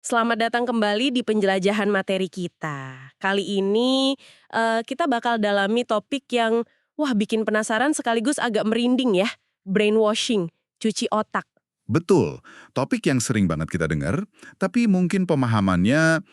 Selamat datang kembali di penjelajahan materi kita. Kali ini kita bakal dalami topik yang wah bikin penasaran sekaligus agak merinding ya. Brainwashing, cuci otak. Betul, topik yang sering banget kita dengar, tapi mungkin pemahamannya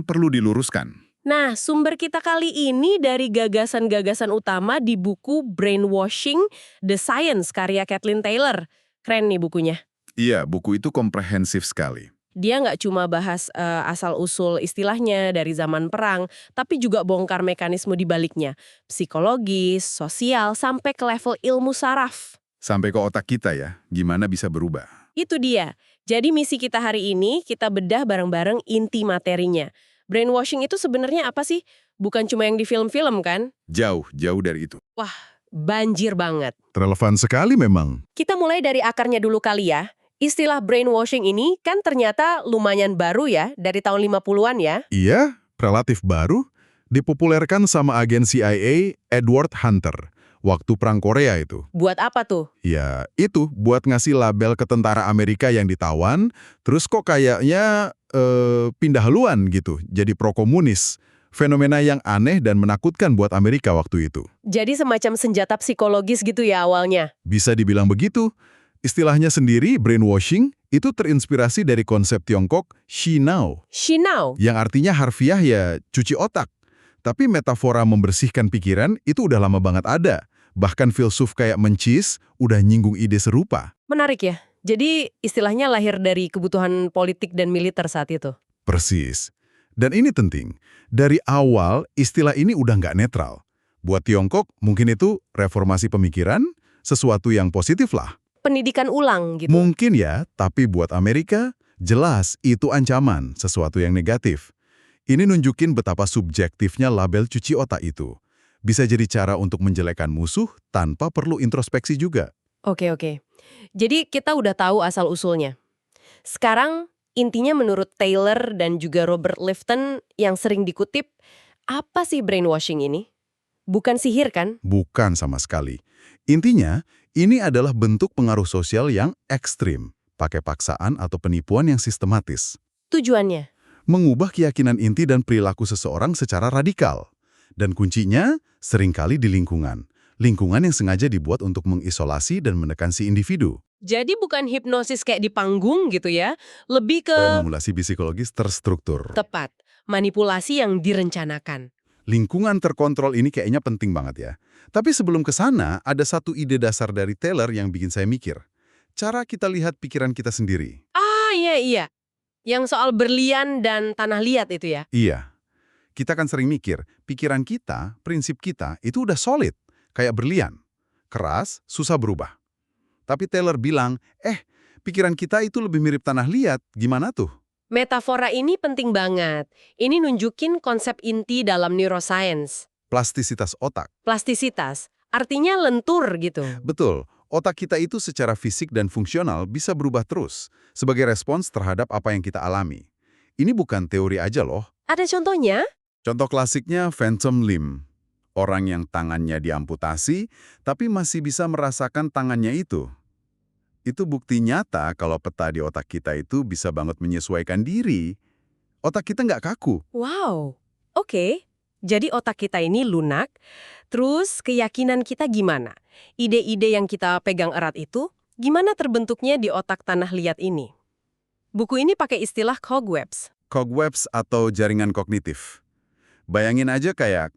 perlu diluruskan. Nah, sumber kita kali ini dari gagasan-gagasan utama di buku Brainwashing, The Science karya Kathleen Taylor. Keren nih bukunya. Iya, buku itu komprehensif sekali. Dia nggak cuma bahas asal-usul istilahnya dari zaman perang, tapi juga bongkar mekanisme di baliknya. Psikologis, sosial, sampai ke level ilmu saraf. Sampai ke otak kita ya, gimana bisa berubah. Itu dia. Jadi misi kita hari ini, kita bedah bareng-bareng inti materinya. Brainwashing itu sebenarnya apa sih? Bukan cuma yang di film-film kan? Jauh, jauh dari itu. Wah, banjir banget. Relevan sekali memang. Kita mulai dari akarnya dulu kali ya. Istilah brainwashing ini kan ternyata lumayan baru ya, dari tahun 50-an ya. Iya, relatif baru, dipopulerkan sama agen CIA Edward Hunter, waktu Perang Korea itu. Buat apa tuh? Ya, itu buat ngasih label ke tentara Amerika yang ditawan, terus kok kayaknya pindah haluan gitu, jadi pro-komunis. Fenomena yang aneh dan menakutkan buat Amerika waktu itu. Jadi semacam senjata psikologis gitu ya awalnya? Bisa dibilang begitu. Istilahnya sendiri, brainwashing, itu terinspirasi dari konsep Tiongkok Xinao, Shinao? yang artinya harfiah ya cuci otak. Tapi metafora membersihkan pikiran itu udah lama banget ada. Bahkan filsuf kayak Mencis udah nyinggung ide serupa. Menarik ya. Jadi istilahnya lahir dari kebutuhan politik dan militer saat itu? Persis. Dan ini penting, dari awal istilah ini udah nggak netral. Buat Tiongkok mungkin itu reformasi pemikiran, sesuatu yang positif lah. Pendidikan ulang gitu? Mungkin ya, tapi buat Amerika, jelas itu ancaman, sesuatu yang negatif. Ini nunjukin betapa subjektifnya label cuci otak itu. Bisa jadi cara untuk menjelekkan musuh tanpa perlu introspeksi juga. Oke. Jadi kita udah tahu asal-usulnya. Sekarang intinya menurut Taylor dan juga Robert Lifton yang sering dikutip, apa sih brainwashing ini? Bukan sihir kan? Bukan sama sekali. Intinya, ini adalah bentuk pengaruh sosial yang ekstrim, pakai paksaan atau penipuan yang sistematis. Tujuannya? Mengubah keyakinan inti dan perilaku seseorang secara radikal. Dan kuncinya, seringkali di lingkungan. Lingkungan yang sengaja dibuat untuk mengisolasi dan menekan si individu. Jadi bukan hipnosis kayak di panggung gitu ya, lebih ke Manipulasi psikologis terstruktur. tepat, manipulasi yang direncanakan. Lingkungan terkontrol ini kayaknya penting banget ya. Tapi sebelum ke sana, ada satu ide dasar dari Taylor yang bikin saya mikir. Cara kita lihat pikiran kita sendiri. Ah, iya. Yang soal berlian dan tanah liat itu ya? Iya, kita kan sering mikir, pikiran kita, prinsip kita, itu udah solid, kayak berlian. Keras, susah berubah. Tapi Taylor bilang, pikiran kita itu lebih mirip tanah liat, gimana tuh? Metafora ini penting banget. Ini nunjukin konsep inti dalam neuroscience. Plastisitas otak. Plastisitas, artinya lentur gitu. Betul, otak kita itu secara fisik dan fungsional bisa berubah terus, sebagai respons terhadap apa yang kita alami. Ini bukan teori aja loh. Ada contohnya? Contoh klasiknya phantom limb. Orang yang tangannya diamputasi, tapi masih bisa merasakan tangannya itu. Itu bukti nyata kalau peta di otak kita itu bisa banget menyesuaikan diri. Otak kita nggak kaku. Wow, oke. Jadi otak kita ini lunak, terus keyakinan kita gimana? Ide-ide yang kita pegang erat itu, gimana terbentuknya di otak tanah liat ini? Buku ini pakai istilah cobwebs. Cobwebs atau jaringan kognitif. Bayangin aja kayak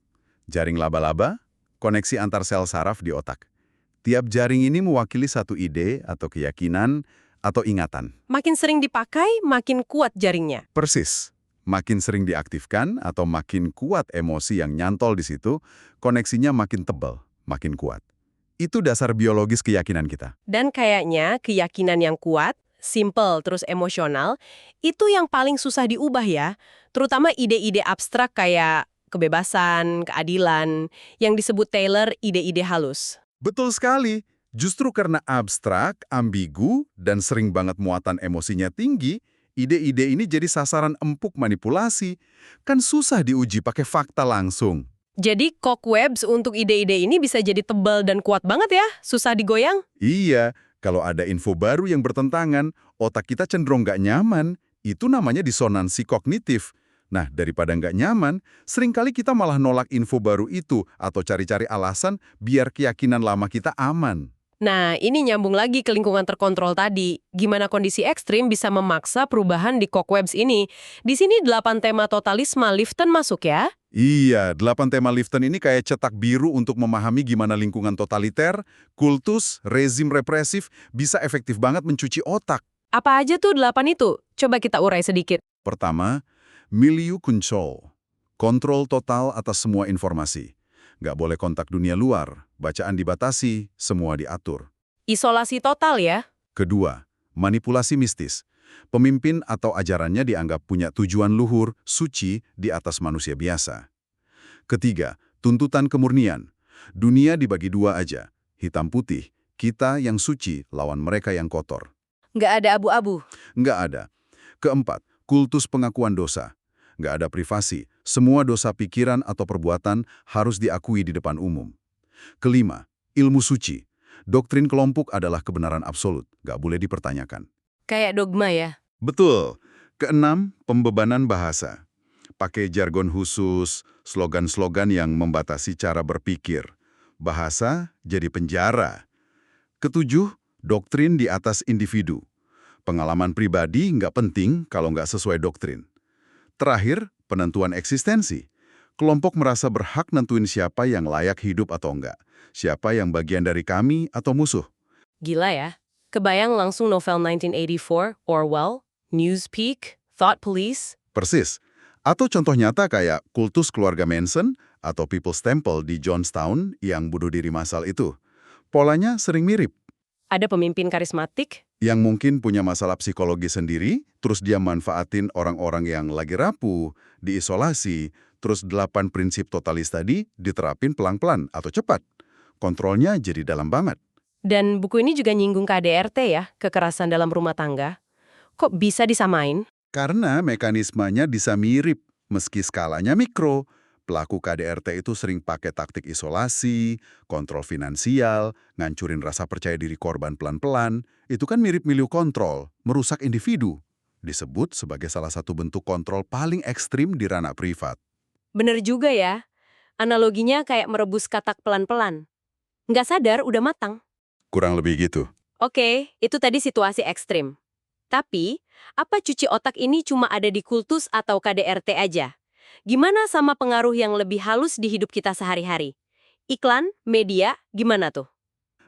jaring laba-laba, koneksi antar sel saraf di otak. Tiap jaring ini mewakili satu ide atau keyakinan atau ingatan. Makin sering dipakai, makin kuat jaringnya. Persis. Makin sering diaktifkan atau makin kuat emosi yang nyantol di situ, koneksinya makin tebal, makin kuat. Itu dasar biologis keyakinan kita. Dan kayaknya keyakinan yang kuat, simple terus emosional, itu yang paling susah diubah ya. Terutama ide-ide abstrak kayak kebebasan, keadilan, yang disebut Taylor ide-ide halus. Betul sekali. Justru karena abstrak, ambigu, dan sering banget muatan emosinya tinggi, ide-ide ini jadi sasaran empuk manipulasi. Kan susah diuji pakai fakta langsung. Jadi cobwebs untuk ide-ide ini bisa jadi tebal dan kuat banget ya, susah digoyang. Iya, kalau ada info baru yang bertentangan, otak kita cenderung nggak nyaman, Itu namanya disonansi kognitif. Nah, daripada nggak nyaman, seringkali kita malah nolak info baru itu atau cari-cari alasan biar keyakinan lama kita aman. Nah, ini nyambung lagi ke lingkungan terkontrol tadi. Gimana kondisi ekstrim bisa memaksa perubahan di cobwebs ini? Di sini 8 tema totalisme Lifton masuk ya? Iya, 8 tema Lifton ini kayak cetak biru untuk memahami gimana lingkungan totaliter, kultus, rezim represif bisa efektif banget mencuci otak. Apa aja tuh 8 itu? Coba kita urai sedikit. Pertama, milieu control. Kontrol total atas semua informasi. Nggak boleh kontak dunia luar, bacaan dibatasi, semua diatur. Isolasi total ya? Kedua, manipulasi mistis. Pemimpin atau ajarannya dianggap punya tujuan luhur, suci, di atas manusia biasa. Ketiga, tuntutan kemurnian. Dunia dibagi dua aja, hitam putih, kita yang suci lawan mereka yang kotor. Nggak ada abu-abu. Nggak ada. Keempat, kultus pengakuan dosa. Nggak ada privasi, semua dosa pikiran atau perbuatan harus diakui di depan umum. Kelima, ilmu suci. Doktrin kelompok adalah kebenaran absolut, nggak boleh dipertanyakan. Kayak dogma ya? Betul. Keenam, pembebanan bahasa. Pakai jargon khusus, slogan-slogan yang membatasi cara berpikir. Bahasa jadi penjara. Ketujuh, doktrin di atas individu. Pengalaman pribadi nggak penting kalau nggak sesuai doktrin. Terakhir, penentuan eksistensi. Kelompok merasa berhak nentuin siapa yang layak hidup atau enggak. Siapa yang bagian dari kami atau musuh. Gila ya. Kebayang langsung novel 1984, Orwell, Newspeak, Thought Police. Persis. Atau contoh nyata kayak kultus keluarga Manson atau People's Temple di Johnstown yang bunuh diri massal itu. Polanya sering mirip. Ada pemimpin karismatik. Yang mungkin punya masalah psikologi sendiri, terus dia manfaatin orang-orang yang lagi rapuh, diisolasi, terus 8 prinsip totalis tadi diterapin pelan-pelan atau cepat. Kontrolnya jadi dalam banget. Dan buku ini juga nyinggung KDRT ya, kekerasan dalam rumah tangga. Kok bisa disamain? Karena mekanismenya bisa mirip, meski skalanya mikro. Pelaku KDRT itu sering pakai taktik isolasi, kontrol finansial, ngancurin rasa percaya diri korban pelan-pelan. Itu kan mirip milieu kontrol, merusak individu. Disebut sebagai salah satu bentuk kontrol paling ekstrim di ranah privat. Bener juga ya. Analoginya kayak merebus katak pelan-pelan. Nggak sadar udah matang. Kurang lebih gitu. Oke, itu tadi situasi ekstrim. Tapi, apa cuci otak ini cuma ada di kultus atau KDRT aja? Gimana sama pengaruh yang lebih halus di hidup kita sehari-hari? Iklan, media, gimana tuh?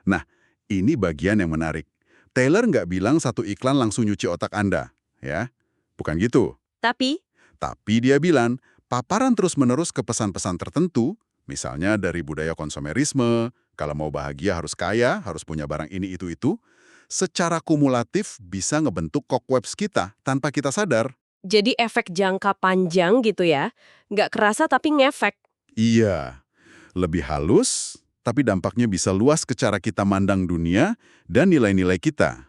Nah, ini bagian yang menarik. Taylor nggak bilang satu iklan langsung nyuci otak Anda, ya. Bukan gitu. Tapi, Tapi dia bilang, paparan terus-menerus ke pesan-pesan tertentu, misalnya dari budaya konsumerisme, kalau mau bahagia harus kaya, harus punya barang ini itu, secara kumulatif bisa ngebentuk cobwebs kita tanpa kita sadar. jadi efek jangka panjang gitu ya. Nggak kerasa tapi ngefek. Iya, lebih halus, tapi dampaknya bisa luas ke cara kita mandang dunia dan nilai-nilai kita.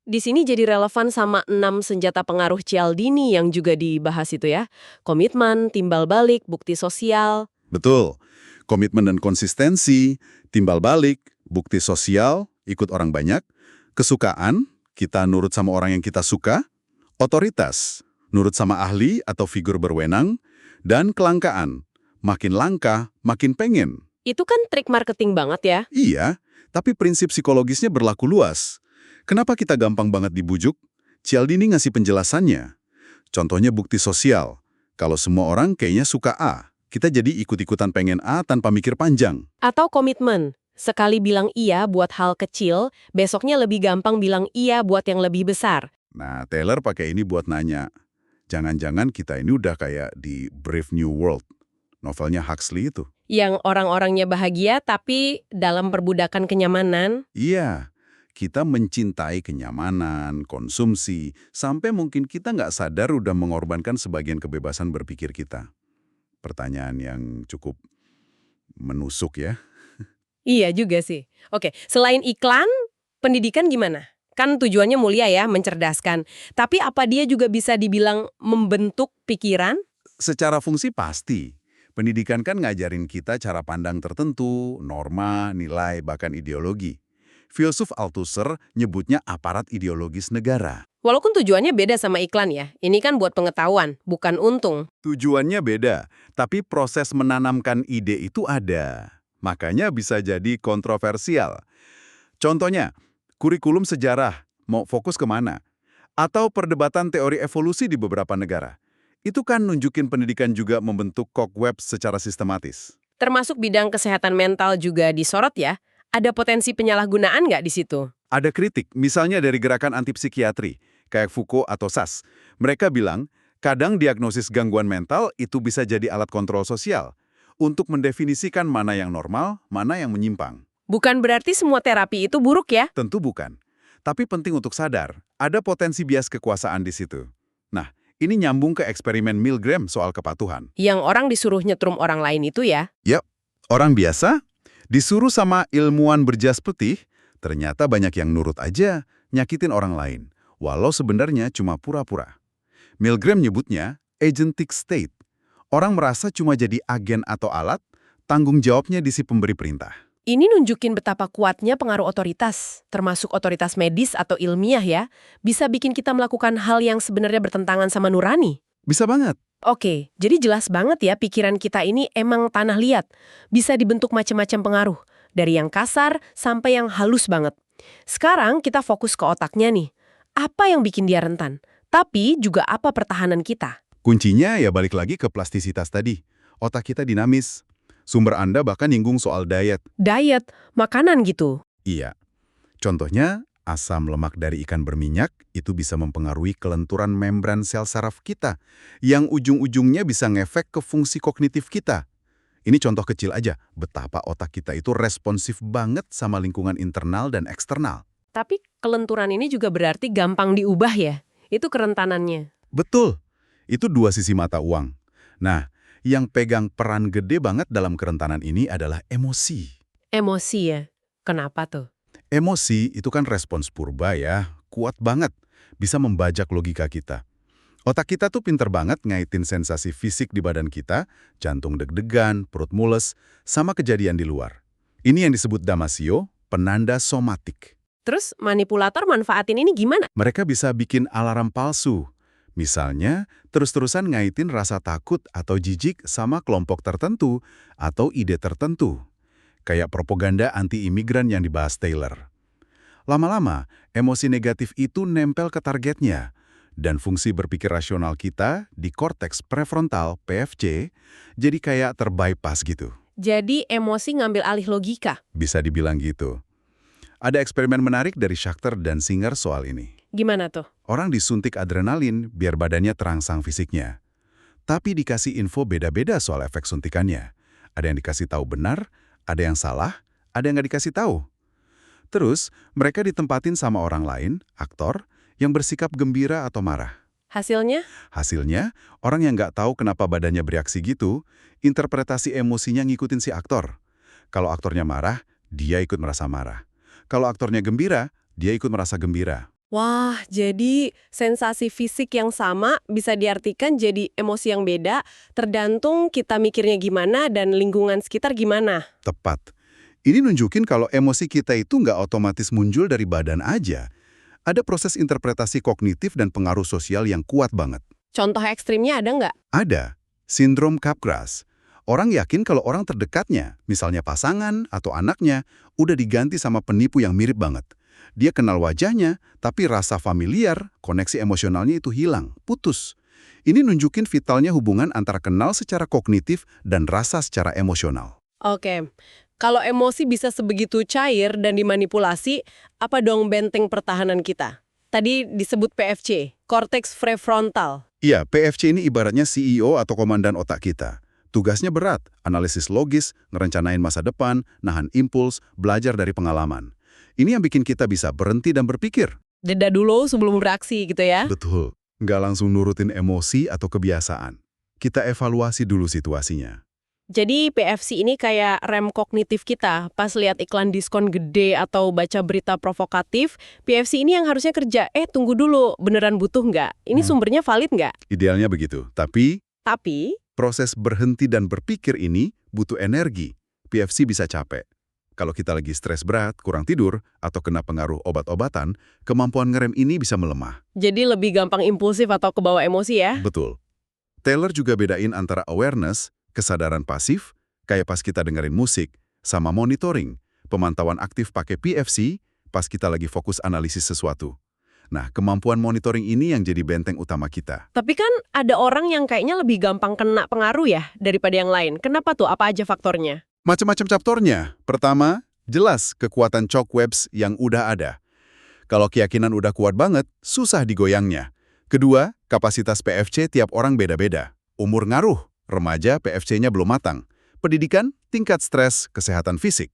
Di sini jadi relevan sama 6 senjata pengaruh Cialdini yang juga dibahas itu ya. Komitmen, timbal balik, bukti sosial. Betul, komitmen dan konsistensi, timbal balik, bukti sosial, ikut orang banyak, kesukaan, kita nurut sama orang yang kita suka, otoritas, nurut sama ahli atau figur berwenang, dan kelangkaan, makin langka, makin pengen. Itu kan trik marketing banget ya. Iya, tapi prinsip psikologisnya berlaku luas. Kenapa kita gampang banget dibujuk? Cialdini ngasih penjelasannya. Contohnya bukti sosial. Kalau semua orang kayaknya suka A, kita jadi ikut-ikutan pengen A tanpa mikir panjang. Atau komitmen. Sekali bilang iya buat hal kecil, besoknya lebih gampang bilang iya buat yang lebih besar. Nah, Taylor pakai ini buat nanya. Jangan-jangan kita ini udah kayak di Brave New World, novelnya Huxley itu. Yang orang-orangnya bahagia tapi dalam perbudakan kenyamanan. Iya, kita mencintai kenyamanan, konsumsi, sampai mungkin kita nggak sadar udah mengorbankan sebagian kebebasan berpikir kita. Pertanyaan yang cukup menusuk ya. Iya juga sih. Oke, selain iklan, pendidikan gimana? Kan tujuannya mulia ya, mencerdaskan. Tapi apa dia juga bisa dibilang membentuk pikiran? Secara fungsi pasti. Pendidikan kan ngajarin kita cara pandang tertentu, norma, nilai, bahkan ideologi. Filsuf Althusser nyebutnya aparat ideologis negara. Walaupun tujuannya beda sama iklan ya, ini kan buat pengetahuan, bukan untung. Tujuannya beda, tapi proses menanamkan ide itu ada. Makanya bisa jadi kontroversial. Contohnya, kurikulum sejarah mau fokus kemana? Atau perdebatan teori evolusi di beberapa negara. Itu kan nunjukin pendidikan juga membentuk cogweb secara sistematis. Termasuk bidang kesehatan mental juga disorot ya. Ada potensi penyalahgunaan nggak di situ? Ada kritik, misalnya dari gerakan anti-psikiatri, kayak Foucault atau SAS. Mereka bilang, kadang diagnosis gangguan mental itu bisa jadi alat kontrol sosial untuk mendefinisikan mana yang normal, mana yang menyimpang. Bukan berarti semua terapi itu buruk ya? Tentu bukan. Tapi penting untuk sadar, ada potensi bias kekuasaan di situ. Nah, ini nyambung ke eksperimen Milgram soal kepatuhan. Yang orang disuruh nyetrum orang lain itu ya? Yap, orang biasa disuruh sama ilmuwan berjas putih, ternyata banyak yang nurut aja, nyakitin orang lain, walau sebenarnya cuma pura-pura. Milgram nyebutnya agentic state. Orang merasa cuma jadi agen atau alat, tanggung jawabnya di si pemberi perintah. Ini nunjukin betapa kuatnya pengaruh otoritas, termasuk otoritas medis atau ilmiah ya, bisa bikin kita melakukan hal yang sebenarnya bertentangan sama nurani. Bisa banget. Oke, jadi jelas banget ya pikiran kita ini emang tanah liat. Bisa dibentuk macam-macam pengaruh, dari yang kasar sampai yang halus banget. Sekarang kita fokus ke otaknya nih. Apa yang bikin dia rentan? Tapi juga apa pertahanan kita? Kuncinya ya balik lagi ke plastisitas tadi. Otak kita dinamis. Sumber Anda bahkan nyinggung soal diet. Diet, makanan gitu. Iya. Contohnya, asam lemak dari ikan berminyak itu bisa mempengaruhi kelenturan membran sel saraf kita, yang ujung-ujungnya bisa ngefek ke fungsi kognitif kita. Ini contoh kecil aja, betapa otak kita itu responsif banget sama lingkungan internal dan eksternal. Tapi kelenturan ini juga berarti gampang diubah ya? Itu kerentanannya. Betul, itu dua sisi mata uang. Nah, yang pegang peran gede banget dalam kerentanan ini adalah emosi. Emosi ya? Kenapa tuh? Emosi itu kan respons purba ya, kuat banget, bisa membajak logika kita. Otak kita tuh pinter banget ngaitin sensasi fisik di badan kita, jantung deg-degan, perut mules, sama kejadian di luar. Ini yang disebut Damasio, penanda somatik. Terus manipulator manfaatin ini gimana? Mereka bisa bikin alarm palsu. Misalnya, terus-terusan ngaitin rasa takut atau jijik sama kelompok tertentu atau ide tertentu. Kayak propaganda anti-imigran yang dibahas Taylor. Lama-lama, emosi negatif itu nempel ke targetnya. Dan fungsi berpikir rasional kita di korteks prefrontal, PFC, jadi kayak terbypass gitu. Jadi emosi ngambil alih logika. Bisa dibilang gitu. Ada eksperimen menarik dari Schachter dan Singer soal ini. Gimana tuh? Orang disuntik adrenalin biar badannya terangsang fisiknya. Tapi dikasih info beda-beda soal efek suntikannya. Ada yang dikasih tahu benar, ada yang salah, ada yang nggak dikasih tahu. Terus, mereka ditempatin sama orang lain, aktor, yang bersikap gembira atau marah. Hasilnya? Hasilnya, orang yang nggak tahu kenapa badannya bereaksi gitu, interpretasi emosinya ngikutin si aktor. Kalau aktornya marah, dia ikut merasa marah. Kalau aktornya gembira, dia ikut merasa gembira. Wah, jadi sensasi fisik yang sama bisa diartikan jadi emosi yang beda, tergantung kita mikirnya gimana dan lingkungan sekitar gimana. Tepat. Ini nunjukin kalau emosi kita itu nggak otomatis muncul dari badan aja. Ada proses interpretasi kognitif dan pengaruh sosial yang kuat banget. Contoh ekstrimnya ada nggak? Ada. Sindrom Capgras. Orang yakin kalau orang terdekatnya, misalnya pasangan atau anaknya, udah diganti sama penipu yang mirip banget. Dia kenal wajahnya, tapi rasa familiar, koneksi emosionalnya itu hilang, putus. Ini nunjukin vitalnya hubungan antara kenal secara kognitif dan rasa secara emosional. Oke, kalau emosi bisa sebegitu cair dan dimanipulasi, apa dong benteng pertahanan kita? Tadi disebut PFC, korteks prefrontal. Iya, PFC ini ibaratnya CEO atau komandan otak kita. Tugasnya berat, analisis logis, ngerencanain masa depan, nahan impuls, belajar dari pengalaman. Ini yang bikin kita bisa berhenti dan berpikir. Jeda dulu sebelum beraksi gitu ya? Betul, nggak langsung nurutin emosi atau kebiasaan. Kita evaluasi dulu situasinya. Jadi PFC ini kayak rem kognitif kita. Pas lihat iklan diskon gede atau baca berita provokatif, PFC ini yang harusnya kerja. Tunggu dulu, beneran butuh nggak? Ini sumbernya valid nggak? Idealnya begitu, tapi Tapi, proses berhenti dan berpikir ini butuh energi. PFC bisa capek. Kalau kita lagi stres berat, kurang tidur, atau kena pengaruh obat-obatan, kemampuan ngerem ini bisa melemah. Jadi lebih gampang impulsif atau kebawa emosi ya? Betul. Taylor juga bedain antara awareness, kesadaran pasif, kayak pas kita dengerin musik, sama monitoring, pemantauan aktif pakai PFC, pas kita lagi fokus analisis sesuatu. Nah, kemampuan monitoring ini yang jadi benteng utama kita. Tapi kan ada orang yang kayaknya lebih gampang kena pengaruh ya daripada yang lain. Kenapa tuh? Apa aja faktornya? Macam-macam chapternya. Pertama, jelas kekuatan cobwebs yang udah ada. Kalau keyakinan udah kuat banget, susah digoyangnya. Kedua, kapasitas PFC tiap orang beda-beda. Umur ngaruh, remaja PFC-nya belum matang. Pendidikan, tingkat stres, kesehatan fisik.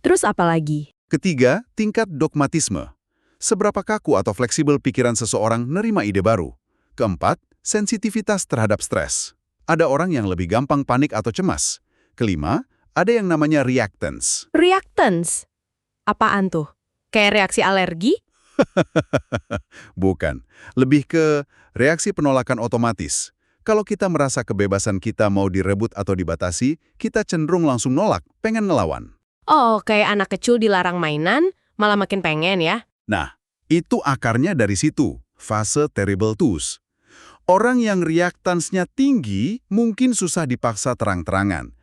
Terus apa lagi? Ketiga, tingkat dogmatisme. Seberapa kaku atau fleksibel pikiran seseorang nerima ide baru. Keempat, sensitivitas terhadap stres. Ada orang yang lebih gampang panik atau cemas. Kelima, ada yang namanya reactance. Reactance? Apaan tuh? Kayak reaksi alergi? Bukan, lebih ke reaksi penolakan otomatis. Kalau kita merasa kebebasan kita mau direbut atau dibatasi, kita cenderung langsung nolak, pengen ngelawan. Oh, kayak anak kecil dilarang mainan, malah makin pengen ya? Nah, itu akarnya dari situ, fase terrible twos. Orang yang reactance-nya tinggi mungkin susah dipaksa terang-terangan.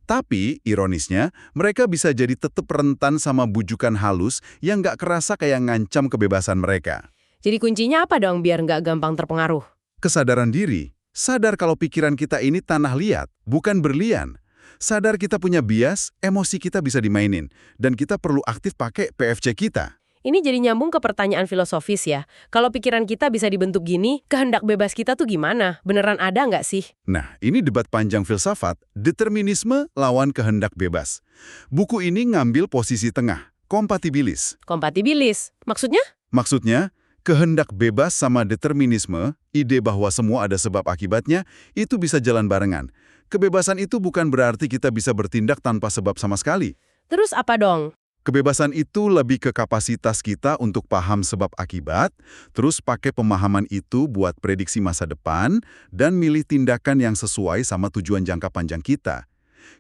Tapi, ironisnya, mereka bisa jadi tetap rentan sama bujukan halus yang nggak kerasa kayak ngancam kebebasan mereka. Jadi kuncinya apa dong biar nggak gampang terpengaruh? Kesadaran diri, sadar kalau pikiran kita ini tanah liat, bukan berlian. Sadar kita punya bias, emosi kita bisa dimainin, dan kita perlu aktif pakai PFC kita. Ini jadi nyambung ke pertanyaan filosofis ya. Kalau pikiran kita bisa dibentuk gini, kehendak bebas kita tuh gimana? Beneran ada nggak sih? Nah, ini debat panjang filsafat, determinisme lawan kehendak bebas. Buku ini ngambil posisi tengah, kompatibilis. Kompatibilis. Maksudnya? Maksudnya, kehendak bebas sama determinisme, ide bahwa semua ada sebab akibatnya, itu bisa jalan barengan. Kebebasan itu bukan berarti kita bisa bertindak tanpa sebab sama sekali. Terus apa dong? Kebebasan itu lebih ke kapasitas kita untuk paham sebab akibat, terus pakai pemahaman itu buat prediksi masa depan, dan milih tindakan yang sesuai sama tujuan jangka panjang kita.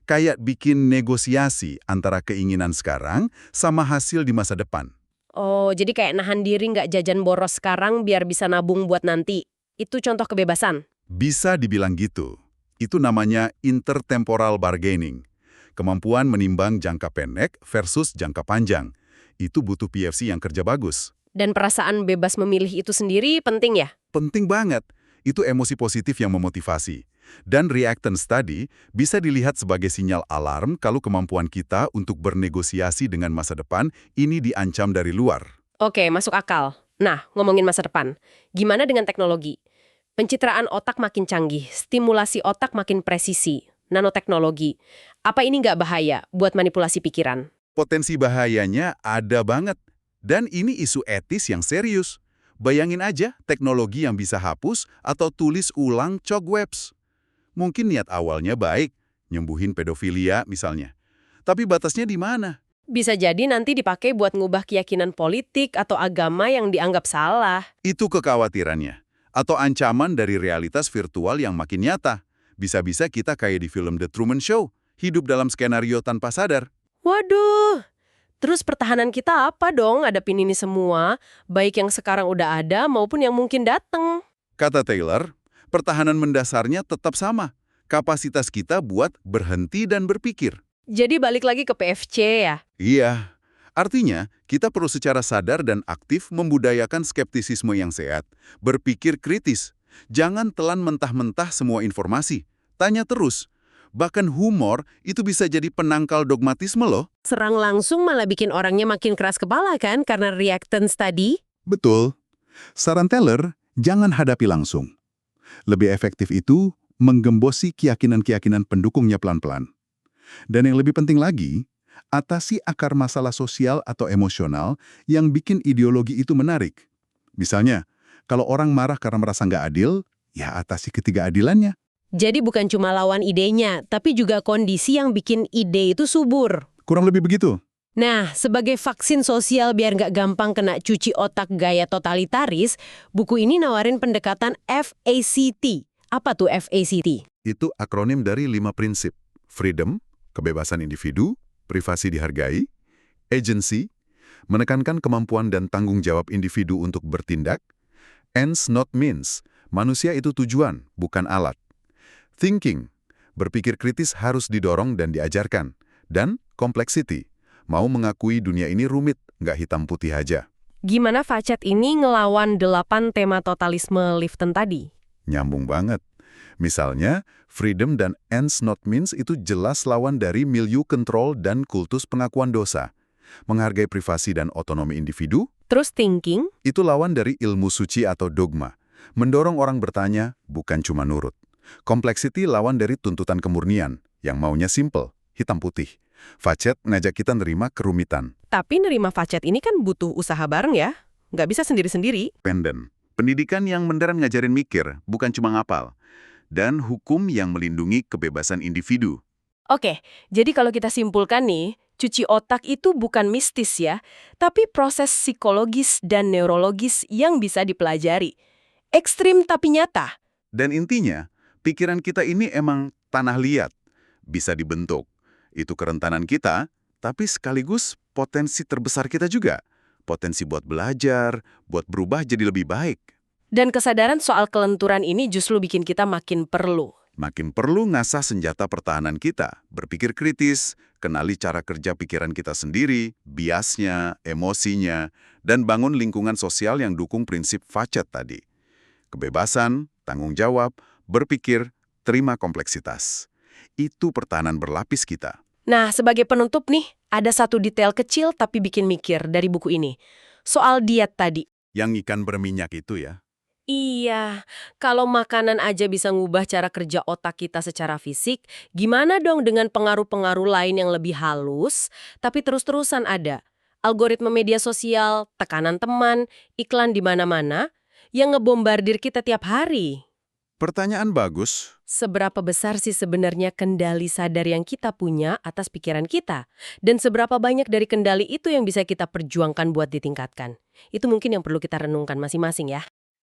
Kayak bikin negosiasi antara keinginan sekarang sama hasil di masa depan. Oh, jadi kayak nahan diri nggak jajan boros sekarang biar bisa nabung buat nanti. Itu contoh kebebasan. Bisa dibilang gitu. Itu namanya intertemporal bargaining. Kemampuan menimbang jangka pendek versus jangka panjang. Itu butuh PFC yang kerja bagus. Dan perasaan bebas memilih itu sendiri penting ya? Penting banget. Itu emosi positif yang memotivasi. Dan reactance tadi bisa dilihat sebagai sinyal alarm kalau kemampuan kita untuk bernegosiasi dengan masa depan ini diancam dari luar. Oke, masuk akal. Nah, ngomongin masa depan. Gimana dengan teknologi? Pencitraan otak makin canggih, stimulasi otak makin presisi, nanoteknologi. Apa ini nggak bahaya buat manipulasi pikiran? Potensi bahayanya ada banget. Dan ini isu etis yang serius. Bayangin aja teknologi yang bisa hapus atau tulis ulang cobwebs. Mungkin niat awalnya baik, nyembuhin pedofilia misalnya. Tapi batasnya di mana? Bisa jadi nanti dipakai buat ngubah keyakinan politik atau agama yang dianggap salah. Itu kekhawatirannya. Atau ancaman dari realitas virtual yang makin nyata. Bisa-bisa kita kayak di film The Truman Show, hidup dalam skenario tanpa sadar. Waduh, terus pertahanan kita apa dong ngadepin ini semua, baik yang sekarang udah ada maupun yang mungkin datang? Kata Taylor, pertahanan mendasarnya tetap sama. Kapasitas kita buat berhenti dan berpikir. Jadi balik lagi ke PFC ya? Iya. Artinya, kita perlu secara sadar dan aktif membudayakan skeptisisme yang sehat. Berpikir kritis. Jangan telan mentah-mentah semua informasi. Tanya terus. Bahkan humor itu bisa jadi penangkal dogmatisme loh. Serang langsung malah bikin orangnya makin keras kepala kan karena reactance tadi? Betul. Saran Taylor, jangan hadapi langsung. Lebih efektif itu menggembosi keyakinan-keyakinan pendukungnya pelan-pelan. Dan yang lebih penting lagi, atasi akar masalah sosial atau emosional yang bikin ideologi itu menarik. Misalnya, kalau orang marah karena merasa nggak adil, ya atasi ketidakadilannya. Jadi bukan cuma lawan idenya, tapi juga kondisi yang bikin ide itu subur. Kurang lebih begitu. Nah, sebagai vaksin sosial biar nggak gampang kena cuci otak gaya totalitaris, buku ini nawarin pendekatan FACT. Apa tuh FACT? Itu akronim dari 5 prinsip. Freedom, kebebasan individu, privasi dihargai, Agency, menekankan kemampuan dan tanggung jawab individu untuk bertindak. Ends not means, manusia itu tujuan, bukan alat. Thinking, berpikir kritis harus didorong dan diajarkan. Dan complexity, mau mengakui dunia ini rumit, nggak hitam putih aja. Gimana Facet ini ngelawan 8 tema totalisme Lifton tadi? Nyambung banget. Misalnya, freedom dan ends not means itu jelas lawan dari milieu kontrol dan kultus pengakuan dosa. Menghargai privasi dan otonomi individu, Terus thinking, itu lawan dari ilmu suci atau dogma. Mendorong orang bertanya, bukan cuma nurut. Complexity lawan dari tuntutan kemurnian, yang maunya simple, hitam putih. Facet ngajak kita nerima kerumitan. tapi nerima Facet ini kan butuh usaha bareng ya? Nggak bisa sendiri-sendiri. Pendant. Pendidikan yang beneran ngajarin mikir, bukan cuma ngapal. Dan hukum yang melindungi kebebasan individu. Oke, jadi kalau kita simpulkan nih, cuci otak itu bukan mistis ya, tapi proses psikologis dan neurologis yang bisa dipelajari. Ekstrim tapi nyata. Dan intinya, pikiran kita ini emang tanah liat. Bisa dibentuk. Itu kerentanan kita, tapi sekaligus potensi terbesar kita juga. Potensi buat belajar, buat berubah jadi lebih baik. Dan kesadaran soal kelenturan ini justru bikin kita makin perlu. Makin perlu ngasah senjata pertahanan kita, berpikir kritis, kenali cara kerja pikiran kita sendiri, biasnya, emosinya, dan bangun lingkungan sosial yang dukung prinsip Facet tadi. Kebebasan, tanggung jawab, berpikir, terima kompleksitas. Itu pertahanan berlapis kita. Nah, sebagai penutup nih, ada satu detail kecil tapi bikin mikir dari buku ini. Soal diet tadi. Yang ikan berminyak itu ya. Iya, kalau makanan aja bisa ngubah cara kerja otak kita secara fisik, gimana dong dengan pengaruh-pengaruh lain yang lebih halus, tapi terus-terusan ada? Algoritma media sosial, tekanan teman, iklan di mana-mana, yang ngebombardir kita tiap hari. Pertanyaan bagus. Seberapa besar sih sebenarnya kendali sadar yang kita punya atas pikiran kita? Dan seberapa banyak dari kendali itu yang bisa kita perjuangkan buat ditingkatkan? Itu mungkin yang perlu kita renungkan masing-masing ya.